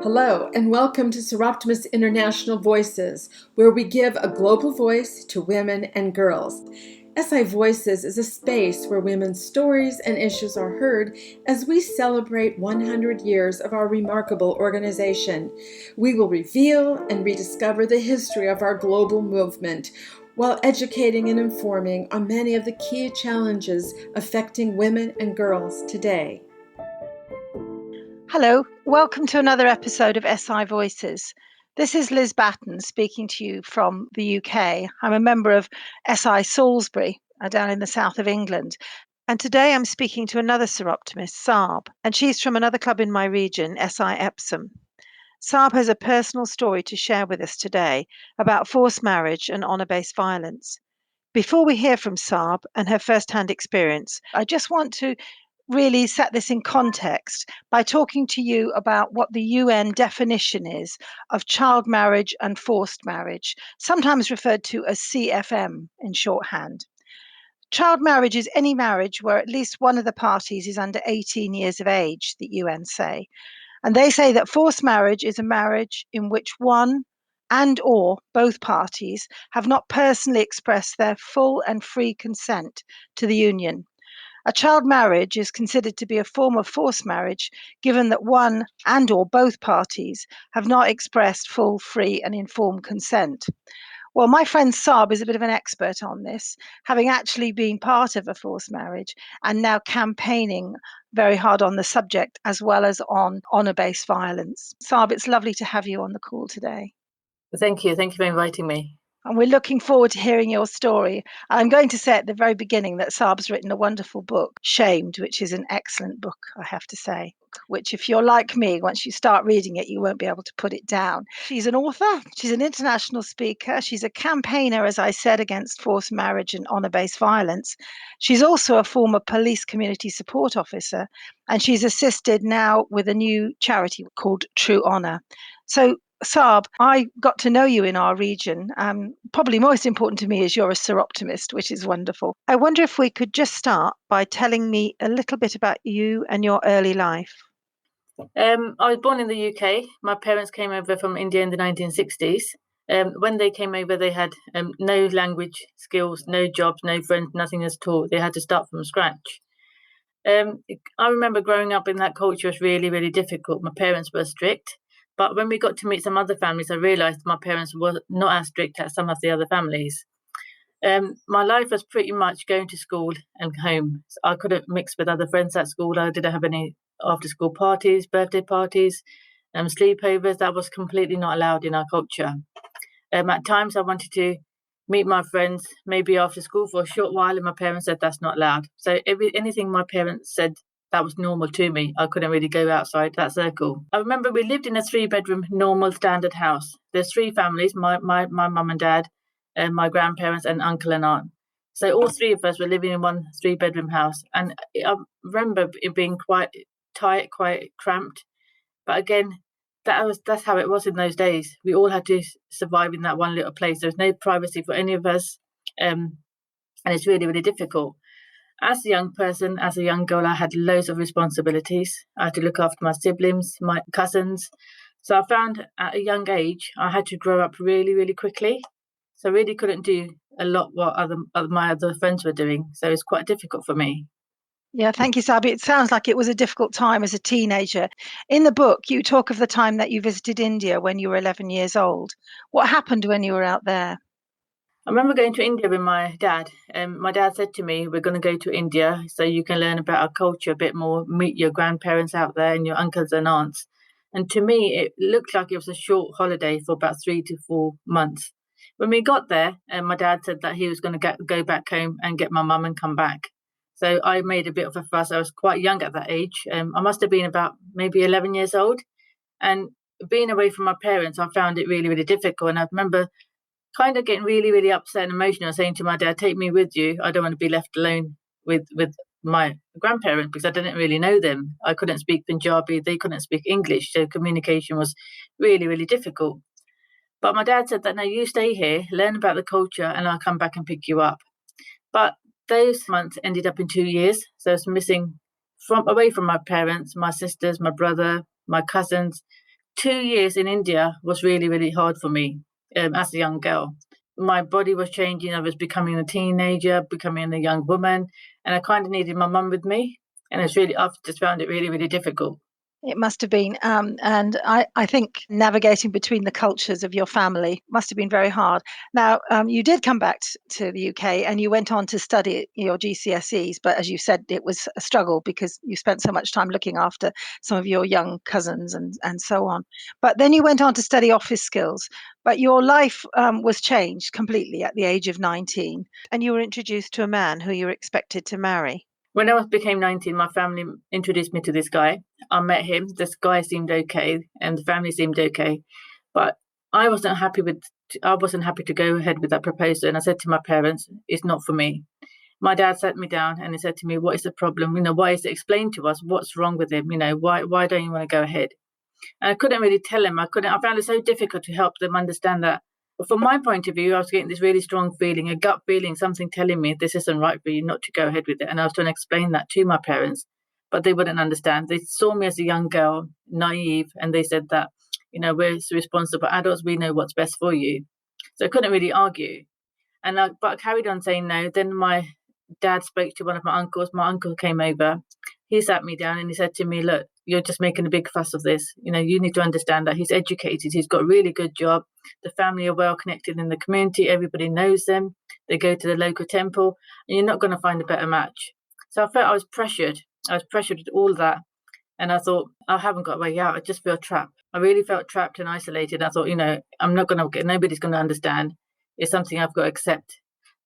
Hello, and welcome to Soroptimist International Voices, where we give a global voice to women and girls. SI Voices is a space where women's stories and issues are heard as we celebrate 100 years of our remarkable organization. We will reveal and rediscover the history of our global movement while educating and informing on many of the key challenges affecting women and girls today. Hello, welcome to another episode of SI Voices. This is Liz Batten speaking to you from the UK. I'm a member of SI Salisbury down in the south of England. And today I'm speaking to another Soroptimist, Sarb, and she's from another club in my region, SI Epsom. Sarb has a personal story to share with us today about forced marriage and honour-based violence. Before we hear from Sarb and her first-hand experience, I just want to really set this in context by talking to you about what the UN definition is of child marriage and forced marriage, sometimes referred to as CFM in shorthand. Child marriage is any marriage where at least one of the parties is under 18 years of age, the UN say. And they say that forced marriage is a marriage in which one and or both parties have not personally expressed their full and free consent to the union. A child marriage is considered to be a form of forced marriage given that one and or both parties have not expressed full, free and informed consent. Well, my friend Sarb is a bit of an expert on this, having actually been part of a forced marriage and now campaigning very hard on the subject as well as on honour-based violence. Sarb, it's lovely to have you on the call today. Thank you. Thank you for inviting me. And we're looking forward to hearing your story. I'm going to say at the very beginning that Sarb's written a wonderful book, Shamed, which is an excellent book, I have to say, which if you're like me, once you start reading it, you won't be able to put it down. She's an author, she's an international speaker, she's a campaigner, as I said, against forced marriage and honour-based violence. She's also a former police community support officer, and she's assisted now with a new charity called True Honour. So Sarb, I got to know you in our region. Probably most important to me is you're a Soroptimist, which is wonderful. I wonder if we could just start by telling me a little bit about you and your early life. I was born in the UK. My parents came over from India in the 1960s. When they came over, they had no language skills, no jobs, no friends, nothing at all. They had to start from scratch. I remember growing up in that culture was really, really difficult. My parents were strict. But when we got to meet some other families, I realised my parents were not as strict as some of the other families. My life was pretty much going to school and home. So I couldn't mix with other friends at school. I didn't have any after-school parties, birthday parties, sleepovers. That was completely not allowed in our culture. At times, I wanted to meet my friends, maybe after school for a short while, and my parents said that's not allowed. So anything my parents said that was normal to me. I couldn't really go outside that circle. I remember we lived in a 3-bedroom normal standard house. There's 3 families, my mum and dad, and my grandparents and uncle and aunt. So all 3 of us were living in one 3-bedroom house. And I remember it being quite tight, quite cramped. But again, that's how it was in those days. We all had to survive in that one little place. There was no privacy for any of us. And it's really, really difficult. As a young person, as a young girl, I had loads of responsibilities. I had to look after my siblings, my cousins. So I found at a young age, I had to grow up really, really quickly. So I really couldn't do a lot what my other friends were doing. So it's quite difficult for me. Yeah, thank you, Sabi. It sounds like it was a difficult time as a teenager. In the book, you talk of the time that you visited India when you were 11 years old. What happened when you were out there? I remember going to India with my dad. My dad said to me, we're going to go to India so you can learn about our culture a bit more, meet your grandparents out there and your uncles and aunts. And to me, it looked like it was a short holiday for about 3 to 4 months. When we got there, my dad said that he was going to go back home and get my mum and come back. So I made a bit of a fuss. I was quite young at that age. I must have been about maybe 11 years old. And being away from my parents, I found it really, really difficult. And I remember kind of getting really, really upset and emotional, saying to my dad, take me with you. I don't want to be left alone with my grandparents because I didn't really know them. I couldn't speak Punjabi. They couldn't speak English. So communication was really, really difficult. But my dad said that, no, you stay here, learn about the culture, and I'll come back and pick you up. But those months ended up in 2 years. So I was missing away from my parents, my sisters, my brother, my cousins, 2 years in India was really, really hard for me as a young girl. My body was changing. I was becoming a teenager, becoming a young woman, and I kind of needed my mum with me. And I've just found it really, really difficult. It must have been. And I think navigating between the cultures of your family must have been very hard. Now, you did come back to the UK and you went on to study your GCSEs, but as you said, it was a struggle because you spent so much time looking after some of your young cousins and so on. But then you went on to study office skills, but your life was changed completely at the age of 19, and you were introduced to a man who you were expected to marry. When I became 19, my family introduced me to this guy. I met him. This guy seemed okay, and the family seemed okay, but I wasn't happy with. I wasn't happy to go ahead with that proposal, and I said to my parents, "It's not for me." My dad sat me down and he said to me, "What is the problem? Why is it? Explain to us what's wrong with him. Why don't you want to go ahead?" And I couldn't really tell him. I found it so difficult to help them understand that. But from my point of view, I was getting this really strong feeling, a gut feeling, something telling me this isn't right for you not to go ahead with it. And I was trying to explain that to my parents, but they wouldn't understand. They saw me as a young girl, naive, and they said that, we're responsible adults, we know what's best for you. So I couldn't really argue. But I carried on saying no. Then my dad spoke to one of my uncles. My uncle came over. He sat me down and he said to me, "Look, you're just making a big fuss of this. You need to understand that he's educated. He's got a really good job. The family are well connected in the community. Everybody knows them. They go to the local temple, and you're not going to find a better match." So I felt I was pressured. I was pressured with all that. And I thought, I haven't got a way out. I just feel trapped. I really felt trapped and isolated. I thought, I'm not going to get, nobody's going to understand. It's something I've got to accept.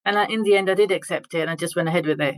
And in the end, I did accept it and I just went ahead with it.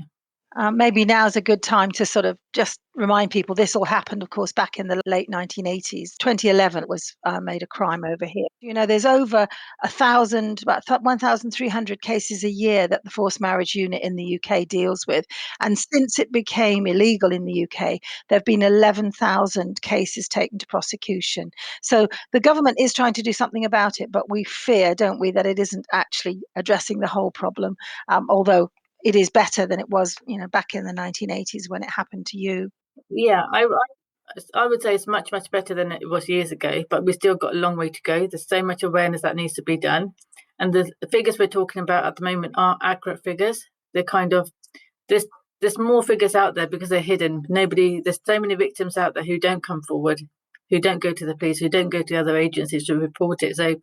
Maybe now is a good time to sort of just remind people this all happened, of course, back in the late 1980s. 2011 was made a crime over here. There's over 1,000, about 1,300 cases a year that the forced marriage unit in the UK deals with. And since it became illegal in the UK, there have been 11,000 cases taken to prosecution. So the government is trying to do something about it, but we fear, don't we, that it isn't actually addressing the whole problem, although it is better than it was, back in the 1980s when it happened to you. Yeah, I would say it's much, much better than it was years ago, but we've still got a long way to go. There's so much awareness that needs to be done. And the figures we're talking about at the moment aren't accurate figures. They're kind of, there's more figures out there because they're hidden. There's so many victims out there who don't come forward, who don't go to the police, who don't go to other agencies to report it. So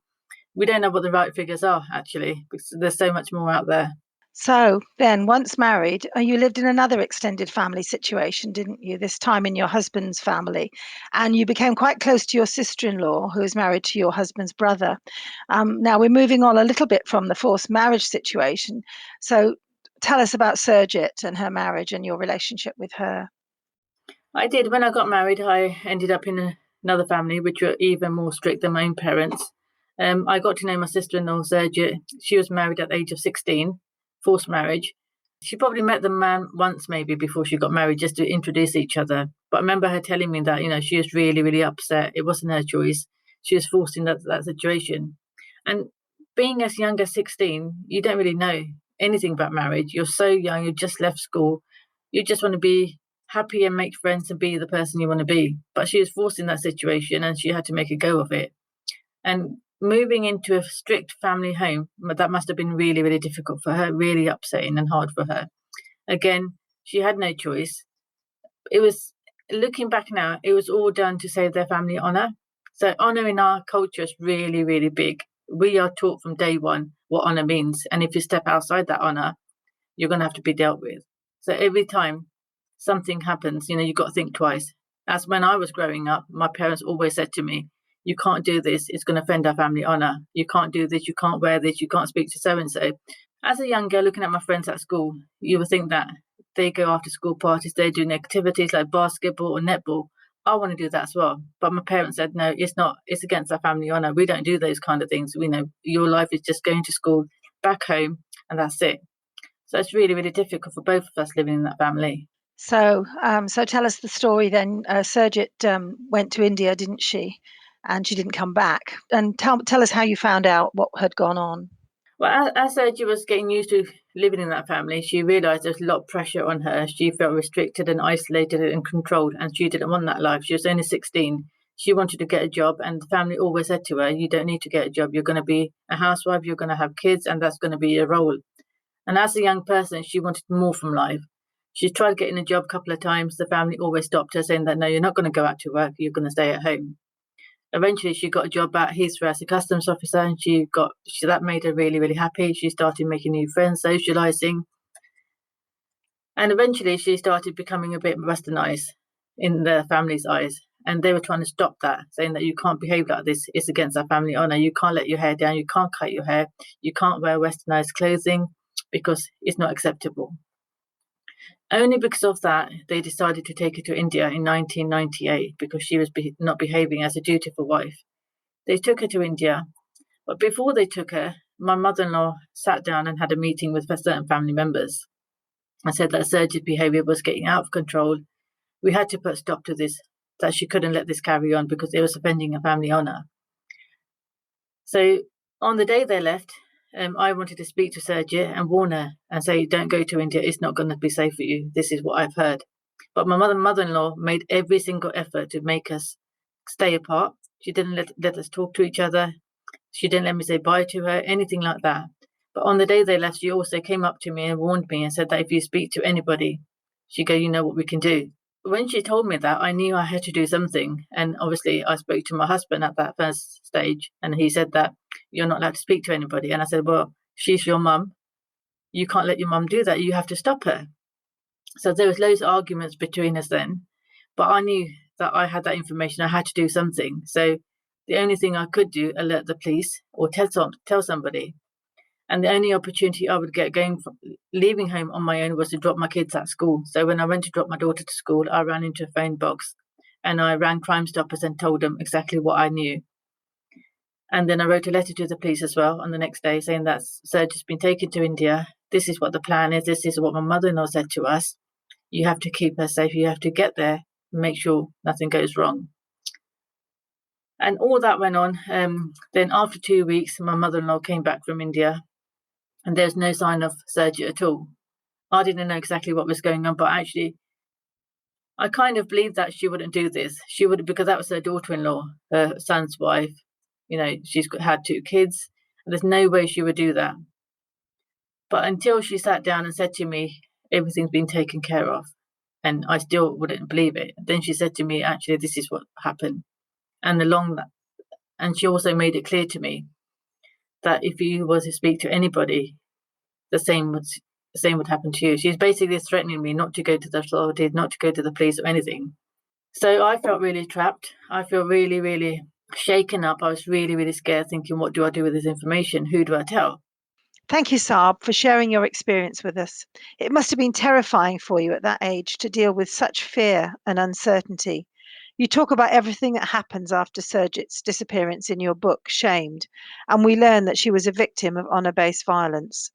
we don't know what the right figures are, actually, because there's so much more out there. So then, once married, you lived in another extended family situation, didn't you? This time in your husband's family. And you became quite close to your sister-in-law, who is married to your husband's brother. Now, we're moving on a little bit from the forced marriage situation. So tell us about Surjit and her marriage and your relationship with her. I did. When I got married, I ended up in another family, which were even more strict than my own parents. I got to know my sister-in-law, Sergio. She was married at the age of 16, forced marriage. She probably met the man once, maybe, before she got married, just to introduce each other. But I remember her telling me that, she was really, really upset. It wasn't her choice. She was forced in that situation. And being as young as 16, you don't really know anything about marriage. You're so young, you just left school. You just want to be happy and make friends and be the person you want to be. But she was forced in that situation and she had to make a go of it. And moving into a strict family home, that must have been really, really difficult for her, really upsetting and hard for her. Again, she had no choice. It was, looking back now, it was all done to save their family honour. So honour in our culture is really, really big. We are taught from day one what honour means. And if you step outside that honour, you're going to have to be dealt with. So every time something happens, you've got to think twice. As when I was growing up, my parents always said to me, "You can't do this. It's going to offend our family honour. You can't do this. You can't wear this. You can't speak to so and so." As a young girl looking at my friends at school, you would think that they go after school parties, they're doing activities like basketball or netball. I want to do that as well. But my parents said, "No, it's not. It's against our family honour. We don't do those kind of things. We know your life is just going to school, back home, and that's it." So it's really, really difficult for both of us living in that family. So tell us the story then. Surjit went to India, didn't she? And she didn't come back. And tell us how you found out what had gone on. Well, as Sergi was getting used to living in that family, she realised there was a lot of pressure on her. She felt restricted and isolated and controlled, and she didn't want that life. She was only 16. She wanted to get a job, and the family always said to her, you don't need to get a job. You're going to be a housewife, you're going to have kids, and that's going to be your role. And as a young person, she wanted more from life. She tried getting a job a couple of times. The family always stopped her, saying that, no, you're not going to go out to work, you're going to stay at home. Eventually, she got a job at Heathrow as a customs officer, and that made her really, really happy. She started making new friends, socializing. And eventually, she started becoming a bit westernized in the family's eyes. And they were trying to stop that, saying that you can't behave like this. It's against our family honor. You can't let your hair down. You can't cut your hair. You can't wear westernized clothing because it's not acceptable. Only because of that, they decided to take her to India in 1998 because she was not behaving as a dutiful wife. They took her to India, but before they took her, my mother-in-law sat down and had a meeting with certain family members. I said that Serge's behaviour was getting out of control. We had to put a stop to this, that she couldn't let this carry on because it was offending her family honour. So on the day they left, I wanted to speak to Serge and warn her and say, don't go to India, it's not going to be safe for you. This is what I've heard. But my mother-in-law made every single effort to make us stay apart. She didn't let us talk to each other. She didn't let me say bye to her, anything like that. But on the day they left, she also came up to me and warned me and said that if you speak to anybody, she'd go, you know what we can do. When she told me that, I knew I had to do something. And obviously, I spoke to my husband at that first stage, and he said that you're not allowed to speak to anybody. And I said, well, she's your mum. You can't let your mum do that. You have to stop her. So there was loads of arguments between us then. But I knew that I had that information. I had to do something. So the only thing I could do, alert the police or tell somebody. And the only opportunity I would get going from leaving home on my own was to drop my kids at school. So when I went to drop my daughter to school, I ran into a phone box and I rang Crime Stoppers and told them exactly what I knew. And then I wrote a letter to the police as well on the next day saying that Serge has been taken to India. This is what the plan is. This is what my mother-in-law said to us. You have to keep her safe. You have to get there and make sure nothing goes wrong. And all that went on. Then after 2 weeks, my mother-in-law came back from India. And there's no sign of Serge at all. I didn't know exactly what was going on, but actually, I kind of believed that she wouldn't do this. She would, because that was her daughter-in-law, her son's wife. You know, she's had 2 kids. And there's no way she would do that. But until she sat down and said to me, everything's been taken care of, and I still wouldn't believe it. Then she said to me, actually, this is what happened. And she also made it clear to me that if you was to speak to anybody, the same would happen to you. She's basically threatening me not to go to the authorities, not to go to the police or anything. So I felt really trapped. I feel really, really shaken up. I was really, really scared, thinking, what do I do with this information? Who do I tell? Thank you, Sarb, for sharing your experience with us. It must have been terrifying for you at that age to deal with such fear and uncertainty. You talk about everything that happens after Serget's disappearance in your book, Shamed, and we learn that she was a victim of honour-based violence.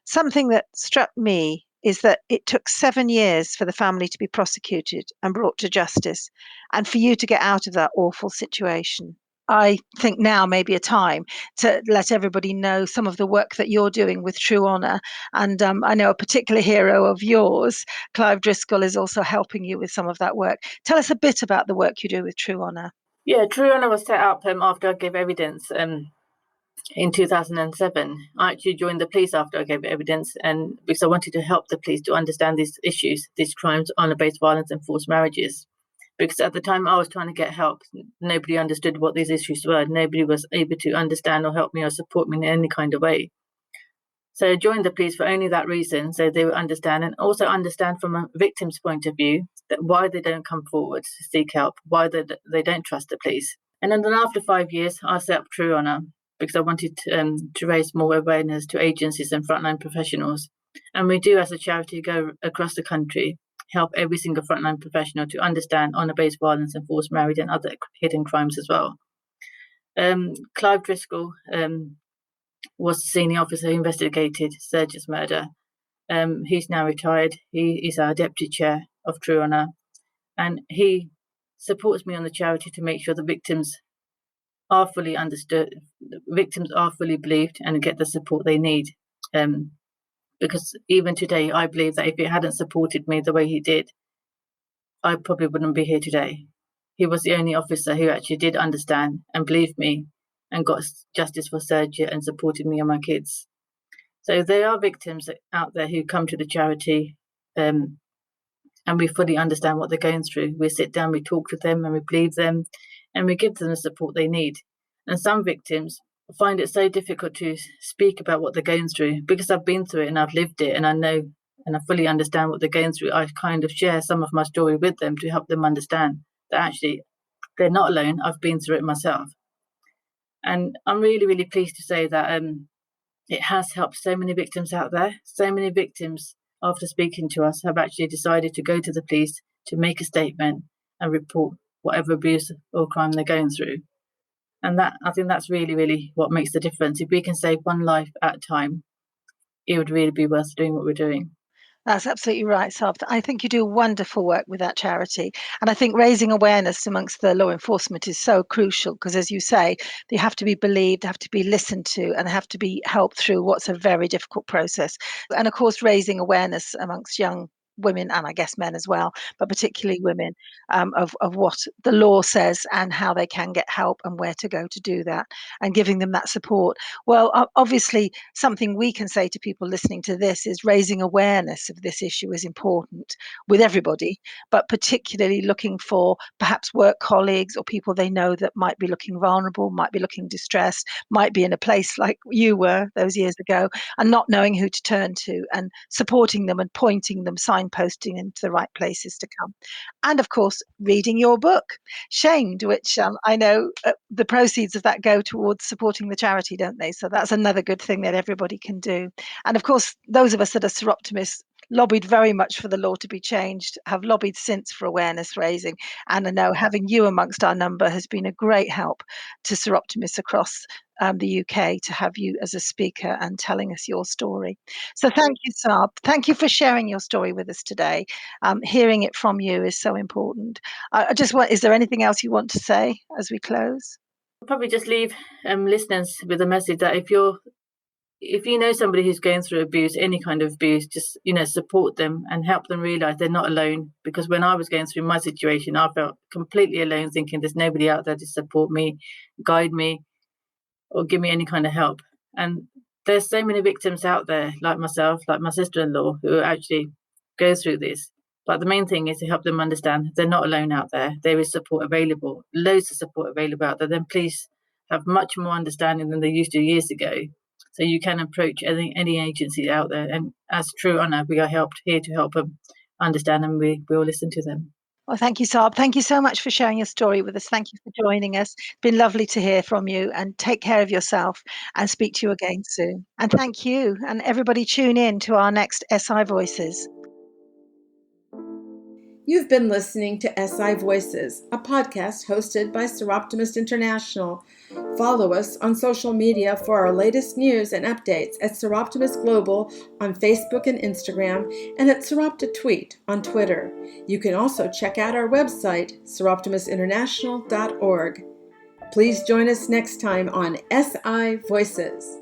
Something that struck me is that it took 7 years for the family to be prosecuted and brought to justice, and for you to get out of that awful situation. I think now may be a time to let everybody know some of the work that you're doing with True Honour. And I know a particular hero of yours, Clive Driscoll, is also helping you with some of that work. Tell us a bit about the work you do with True Honour. Yeah, True Honour was set up after I gave evidence in 2007. I actually joined the police after I gave evidence, and because I wanted to help the police to understand these issues, these crimes, honour-based violence and forced marriages. Because at the time I was trying to get help, nobody understood what these issues were. Nobody was able to understand or help me or support me in any kind of way. So I joined the police for only that reason, so they would understand, and also understand from a victim's point of view that why they don't come forward to seek help, why they don't trust the police. And then after 5 years, I set up True Honour because I wanted to raise more awareness to agencies and frontline professionals. And we do, as a charity, go across the country, help every single frontline professional to understand honour-based violence and forced marriage and other hidden crimes as well. Clive Driscoll was the senior officer who investigated Serge's murder. He's now retired. He is our deputy chair of True Honour, and he supports me on the charity to make sure the victims are fully understood, victims are fully believed and get the support they need. Because even today, I believe that if he hadn't supported me the way he did, I probably wouldn't be here today. he was the only officer who actually did understand and believed me and got justice for Sergio and supported me and my kids. So there are victims out there who come to the charity, and we fully understand what they're going through. We sit down, we talk to them, and we believe them, and we give them the support they need. And some victims find it so difficult to speak about what they're going through because I've been through it and I've lived it, and I know and I fully understand what they're going through. I kind of share some of my story with them to help them understand that actually they're not alone. I've been through it myself. And I'm really, really pleased to say that it has helped so many victims out there. So many victims, after speaking to us, have actually decided to go to the police to make a statement and report whatever abuse or crime they're going through. And that, I think that's really, really what makes the difference. If we can save one life at a time, it would really be worth doing what we're doing. That's absolutely right, Sarb. I think you do wonderful work with that charity. And I think raising awareness amongst the law enforcement is so crucial because, as you say, they have to be believed, have to be listened to, and have to be helped through what's a very difficult process. And of course, raising awareness amongst young women and I guess men as well, but particularly women, of what the law says and how they can get help and where to go to do that and giving them that support. Well, obviously, something we can say to people listening to this is raising awareness of this issue is important with everybody, but particularly looking for perhaps work colleagues or people they know that might be looking vulnerable, might be looking distressed, might be in a place like you were those years ago and not knowing who to turn to and supporting them and pointing them, signposting them to the right places to come. And of course, reading your book, Shamed, which I know the proceeds of that go towards supporting the charity, don't they? So that's another good thing that everybody can do. And of course, those of us that are Soroptimists lobbied very much for the law to be changed, have lobbied since for awareness raising. And I know having you amongst our number has been a great help to Soroptimists across the UK to have you as a speaker and telling us your story. So thank you, Sarb. Thank you for sharing your story with us today. Hearing it from you is so important. I just want, is there anything else you want to say as we close? I'll probably just leave listeners with a message that if you know somebody who's going through abuse, any kind of abuse, just support them and help them realize they're not alone. Because when I was going through my situation, I felt completely alone, thinking there's nobody out there to support me, guide me, or give me any kind of help. And there's so many victims out there, like myself, like my sister-in-law, who actually go through this. But the main thing is to help them understand they're not alone out there. There is support available, loads of support available out there. Then police have much more understanding than they used to years ago. So you can approach any agency out there. And as True Honour, we are here to help them understand, and we will listen to them. Well, thank you, Sarb. Thank you so much for sharing your story with us. Thank you for joining us. It's been lovely to hear from you and take care of yourself and speak to you again soon. And thank you. And everybody tune in to our next SI Voices. You've been listening to SI Voices, a podcast hosted by Soroptimist International. Follow us on social media for our latest news and updates at Soroptimist Global on Facebook and Instagram, and at Soroptitweet on Twitter. You can also check out our website, soroptimistinternational.org. Please join us next time on SI Voices.